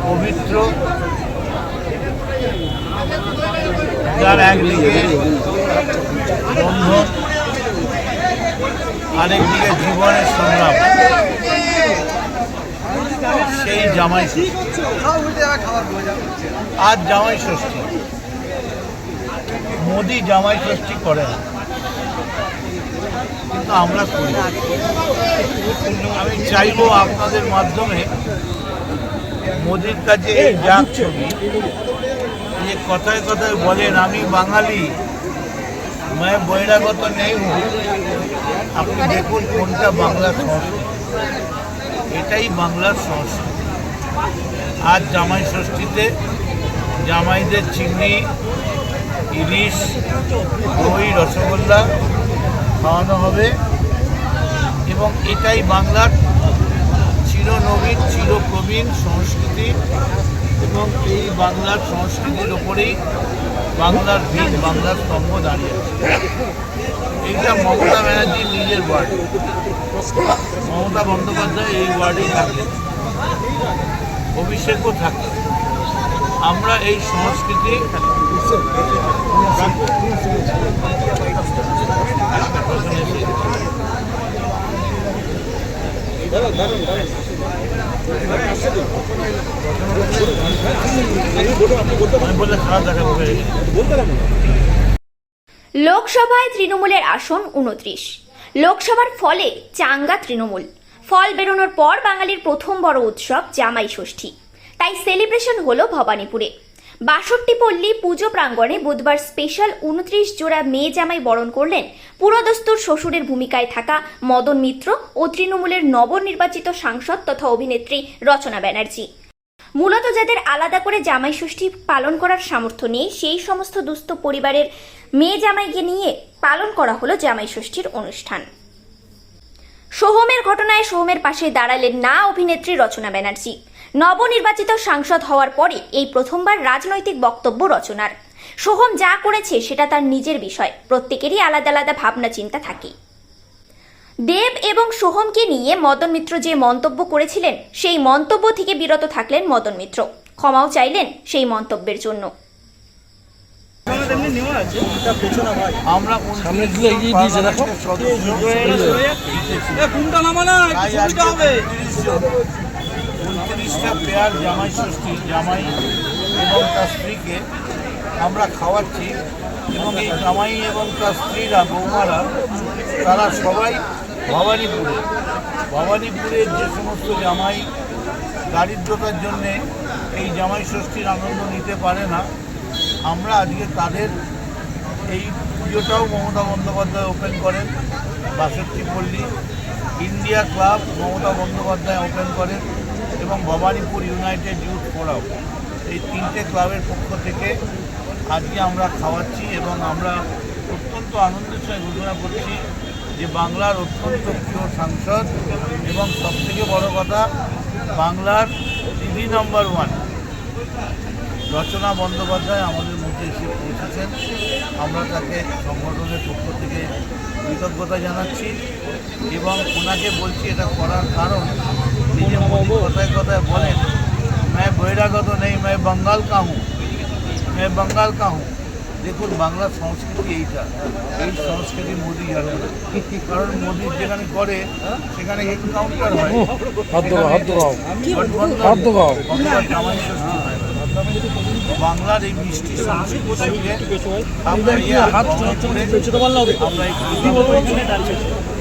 পবিত্র, যার একদিকে বন্ধন, আরেকদিকে জীবনের সংগ্রাম, সেই জামাই ষষ্ঠী। আজ জামাই ষষ্ঠী, মোদি জামাই ষষ্ঠী করে না, কিন্তু আমরা করি। আমি চাইব আপনাদের মাধ্যমে মোদির কাছে এই যাক ছবি, যে কথায় কথায় বলেন আমি বাঙালি, मैं বহিরাগত নেই হুঁ, আপনি দেখুন কোনটা বাংলার সংস্কৃতি, এটাই বাংলার সংস্কৃতি। আজ জামাই ষষ্ঠীতে জামাইদের চিংড়ি, ইলিশ, দই, রসগোল্লা খাওয়ানো হবে এবং এটাই বাংলার চিরনবীন চিরপ্রবীণ সংস্কৃতি এবং এই বাংলার সংস্কৃতির ওপরেই বাংলার ভিত, বাংলার স্তম্ভ দাঁড়িয়ে আছে। এইটা মমতা ব্যানার্জির নিজের ওয়ার্ড, মমতা বন্দ্যোপাধ্যায় এই ওয়ার্ডেই থাকে, অভিষেকও থাকে। আমরা এই সংস্কৃতি লোকসভায় তৃণমূলের আসন 29। লোকসভার ফলে চাঙ্গা তৃণমূল। ফল বেরোনোর পর বাঙালির প্রথম বড় উৎসব জামাই ষষ্ঠী, তাই সেলিব্রেশন হলো ভবানীপুরে। 62 পল্লী পুজো প্রাঙ্গণে বুধবার স্পেশাল 29 জোড়া মেয়ে জামাই বরণ করলেন পুরোদস্তুর শ্বশুরের ভূমিকায় থাকা মদন মিত্র ও তৃণমূলের নবনির্বাচিত সাংসদ তথা অভিনেত্রী রচনা ব্যানার্জি। মূলত যাদের আলাদা করে জামাই ষষ্ঠী পালন করার সামর্থ্য নেই, সেই সমস্ত দুস্থ পরিবারের মেয়ে জামাইকে নিয়ে পালন করা হলো জামাই ষষ্ঠীর অনুষ্ঠান। সোহমের ঘটনায় সোহমের পাশে দাঁড়ালেন না অভিনেত্রী রচনা ব্যানার্জি। নবনির্বাচিত সাংসদ হওয়ার পরে এই প্রথমবার রাজনৈতিক বক্তব্য রচনার। সোহম যা করেছে সেটা তার নিজের বিষয়, প্রত্যেকেরই আলাদা আলাদা ভাবনা চিন্তা থাকে। দেব এবং সোহমকে নিয়ে মদন মিত্র যে মন্তব্য করেছিলেন, সেই মন্তব্য থেকে বিরত থাকলেন মদন মিত্র, ক্ষমাও চাইলেন সেই মন্তব্যের জন্য। আমরা সামনে দিলে এগিয়ে দিয়েছে, দেখো 29টা পেয়ার জামাই ষষ্ঠী, জামাই এবং তার স্ত্রীকে আমরা খাওয়াচ্ছি এবং এই জামাই এবং তার স্ত্রীরা, বৌমারা, তারা সবাই ভবানীপুরের যে সমস্ত জামাই দারিদ্রতার জন্যে এই জামাই ষষ্ঠীর আনন্দ নিতে পারে না, আমরা আজকে তাদের এই পুজোটাও মমতা বন্দ্যোপাধ্যায় ওপেন করেন, 62 পল্লী India club Mamata Bandyopadhyay open করেন এবং ভবানীপুর ইউনাইটেড ইউথ ফোরাম, এই 3টে ক্লাবের পক্ষ থেকে আজকে আমরা খাওয়াচ্ছি এবং আমরা অত্যন্ত আনন্দের সঙ্গে ঘোষণা করছি যে বাংলার অত্যন্ত প্রিয় সাংসদ এবং সবথেকে বড় কথা বাংলার দিদি নম্বর 1 রচনা বন্দ্যোপাধ্যায় আমাদের মধ্যে এসে পৌঁছেছেন। আমরা তাকে সংগঠনের পক্ষ থেকে কৃতজ্ঞতা জানাচ্ছি এবং ওনাকে বলছি এটা করার কারণ, নিজে মোদি কথায় কথায় বলেন मैं বহিরাগত নেই, मैं बंगाल का हूँ। দেখুন বাংলার সংস্কৃতি এইটা, এই সংস্কৃতি মোদি জানে না, কারণ মোদি যেখানে করে সেখানে এনকাউন্টার হয়, জামাই ষষ্ঠী হয়। বাংলার এই মিষ্টি সংস্কৃতিকে আমরা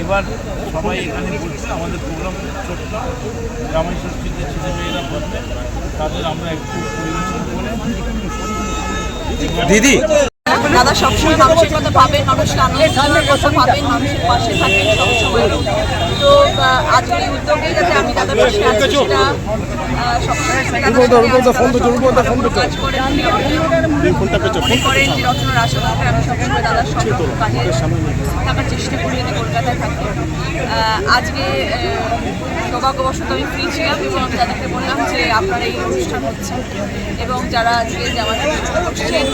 এবার সবাই এখানে বলছি আমাদের প্রোগ্রাম ছোট্ট, জামাই ষষ্ঠীতে ছেলেমেয়েরা বলবে, তাদের আমরা একটু পরিবেশন করে দিদি। দাদা সবসময় মানুষের কথা ভাবেন, মানুষকে আনন্দের কথা ভাবেন, মানুষের পাশে থাকেন সবসময়। তো আজকের এই উদ্যোগে যাতে আমি দাদার পাশে আছি সেটা সবসময় করেন যে রচনার আশা থাকে আমি সবসময় দাদার সঙ্গে কাজে থাকার চেষ্টা করি, যাতে কলকাতায় থাকি। আজকে সৌভাগ্যবশত আমি ফ্রি ছিলাম এবং আমি তাদেরকে বললাম যে আপনার এই অনুষ্ঠান হচ্ছে এবং যারা আজকে জামাই করছেন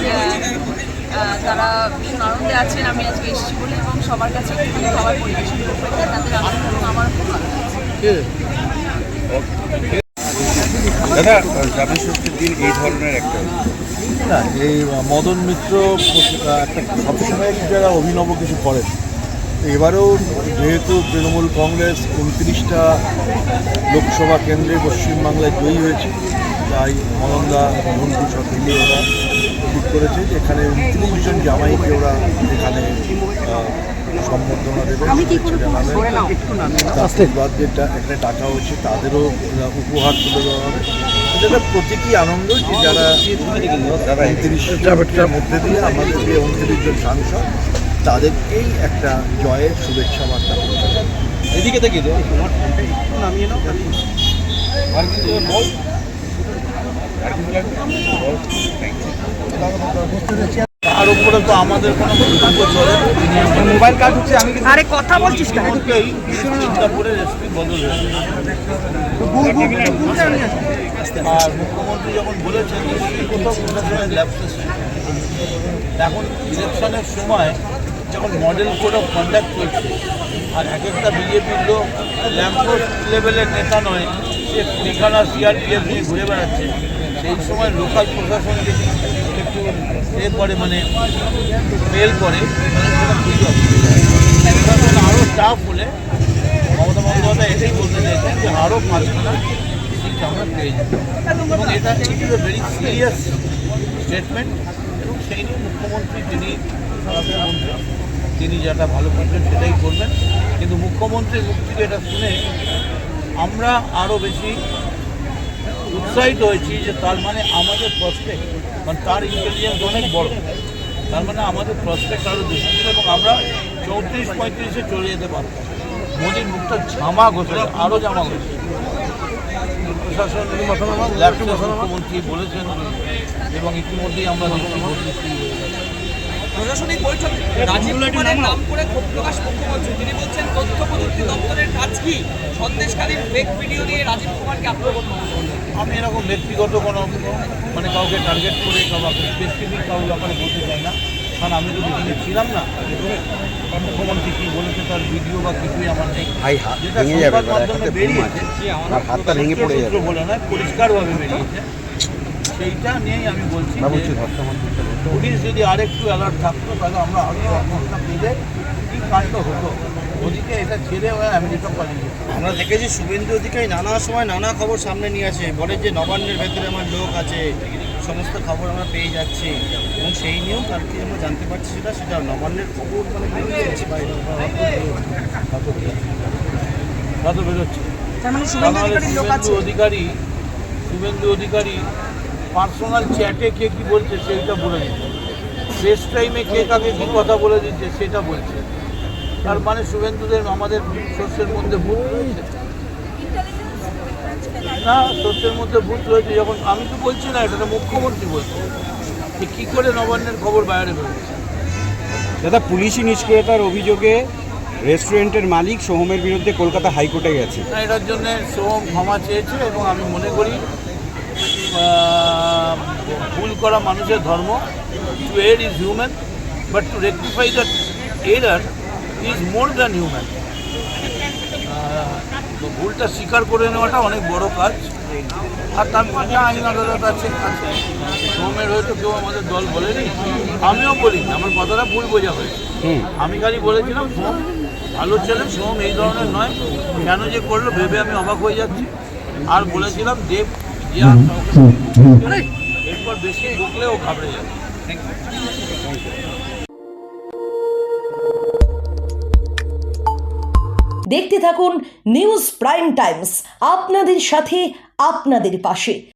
তারা ভীষণ আনন্দে আছেন। আমি আজকে এসেছি বলে এবং সবার কাছে একটুখানি খাবার পরিবেশন করতে তাদের আনন্দ এবং আমার খুব ভালো লাগছে। দাদা জামাই ষষ্ঠীর দিন এই ধরনের একটা না, এই মদন মিত্র একটা সবসময় কিছু যারা অভিনব কিছু করেন, এবারেও যেহেতু তৃণমূল কংগ্রেস 29টা লোকসভা কেন্দ্রে পশ্চিমবাংলায় জয়ী হয়েছে, তাই মদনদা মন্ত্রী সব মিলিয়ে ওরা ঠিক করেছে যে এখানে 29 জন জামাইকে ওরা এখানে সম্বর্ধনা দেবে, আশীর্বাদ যেটা এখানে টাকা হচ্ছে তাদেরও উপহার তুলে দেওয়া হবে। এটা একটা প্রতীকী আনন্দ যে যারা 29টার মধ্যে দিয়ে আমাদের যে 29 জন সাংসদ তাদেরকেই একটা জয়ের শুভেচ্ছা বার্তা করতে হবে। এদিকে দেখি তোমার নামিয়ে নাও আর কিছু বল আর কিছু লাগবে তার উপরে তো আমাদের কোনো বক্তব্য চলে না। মোবাইল কাজ হচ্ছে আমি আরে কথা বলছিস কেন? মুহূর্তেই সিঙ্গাপুরের রেসিপি বদল হয়েছে। আর মুখ্যমন্ত্রী যখন বলেছেন কোথাও প্রশাসনের ল্যাপসেস, এখন ইলেকশনের সময় যখন মডেল কোড অফ কন্ডাক্ট চলছে আর এক একটা বিজেপির লোক ল্যাম্পোস্ট লেভেলের নেতা নয়, সে ঠিকানা সিআরপিএফ নিয়ে ঘুরে বেড়াচ্ছে, সেই সময় লোকাল প্রশাসন যদি একটু করে মানে ফেল করে আরও টাফ হলে মমতা বন্দ্যোপাধ্যায় এটাই বলতে চাইছেন যে আরও 5খানা সিট আমরা পেয়ে যাব, এবং এটা it is a very serious statement. এবং সেই নিয়ে মুখ্যমন্ত্রী যিনি স্বরাষ্ট্রমন্ত্রী তিনি যেটা ভালো করবেন সেটাই করবেন, কিন্তু মুখ্যমন্ত্রীর মুখ থেকে এটা শুনে আমরা আরও বেশি উৎসাহিত হয়েছি যে তার মানে আমাদের প্রসপেক্ট, কারণ তার ইন্টেলিজেন্স অনেক বড়, তার মানে আমাদের প্রসপেক্ট আরও বেশি ছিল এবং আমরা 34-35-এ চলে যেতে পারতাম। মোদির মুখটা জামা ঘষে আরও জামা ঘষে প্রশাসন মুখ্যমন্ত্রী বলেছেন এবং ইতিমধ্যেই আমরা প্রশাসনিক বৈঠক রাজীব কুমারের নাম করে ক্ষোভ প্রকাশ মুখ্যমন্ত্রী। তিনি বলছেন তথ্য প্রযুক্তি দপ্তরের কাজ কি সন্দেশকালীন ফেক ভিডিও নিয়ে রাজীব কুমারকে আক্রমণ করা। আমি এরকম ব্যক্তিগত কোনো মানে কাউকে টার্গেট করে কাউকে স্পেসিফিক কারোর ব্যাপারে বলতে চাই না, কারণ আমি তো মিটিংয়ে ছিলাম না। মুখ্যমন্ত্রী কী বলেছে তার ভিডিও বা কিছুই আমার নেই, যেটা সংবাদ মাধ্যমে বেরিয়েছে সূত্র বলে নয়, পরিষ্কারভাবে বেরিয়েছে, সেইটা নিয়েই আমি বলছি পুলিশ যদি আরেকটু অ্যালার্ট থাকতো তাহলে আমরা আরও ঘটনা পেলে কী কাণ্ড হতো। ওদিকে এটা ছেড়ে হয়ে আমেরিকা পালিয়ে যেত। আমরা দেখেছি শুভেন্দু অধিকারী নানা সময় নানা খবর সামনে নিয়ে আসে, বলে যে নবান্নের ভেতরে আমার লোক আছে, সমস্ত খবর আমরা পেয়ে যাচ্ছি, এবং সেই নিয়েও কালকে আমরা জানতে পারছি সেটা নবান্নের খবর মানে তা তো বেরোচ্ছে। শুভেন্দু অধিকারী পার্সোনাল চ্যাটে কে কী বলছে সেইটা বলে দিচ্ছে, ফেস টাইমে কে কাকে কী কথা বলে দিচ্ছে সেটা বলছে। তার মানে শুভেন্দুদের আমাদের সোর্সের মধ্যে ভূত রয়েছে না, সোর্সের মধ্যে ভূত রয়েছে যখন আমি তো বলছি না, এটা মুখ্যমন্ত্রী বলছে যে কী করে নবান্নের খবর বাইরে বেরোচ্ছে। দাদা পুলিশি নিষ্ক্রিয়তার অভিযোগে রেস্টুরেন্টের মালিক সোহমের বিরুদ্ধে কলকাতা হাইকোর্টে গেছে। না, এটার জন্য সোহম ক্ষমা চেয়েছে এবং আমি মনে করি ভুল করা মানুষের ধর্ম। To err is human, but to rectify the error is more than human. ভুলটা স্বীকার করে নেওয়াটা অনেক বড় কাজ, আর তারপর যা আইন আদালত আছে। সোহমের হয়তো কেউ আমাদের দল বলেনি, আমিও বলিনি, আমার কথাটা ভুল বোঝা হয়েছে। আমি খালি বলেছিলাম সোহম ভালো ছেলে, সোহম এই ধরনের নয়, কেন যে করলো ভেবে আমি অবাক হয়ে যাচ্ছি। আর বলেছিলাম দেব যে এরপর বেশি ঢুকলেও ঘাবড়ে যাবে। দেখতে থাকুন নিউজ প্রাইম টাইমস, আপনাদের সাথে আপনাদের পাশে।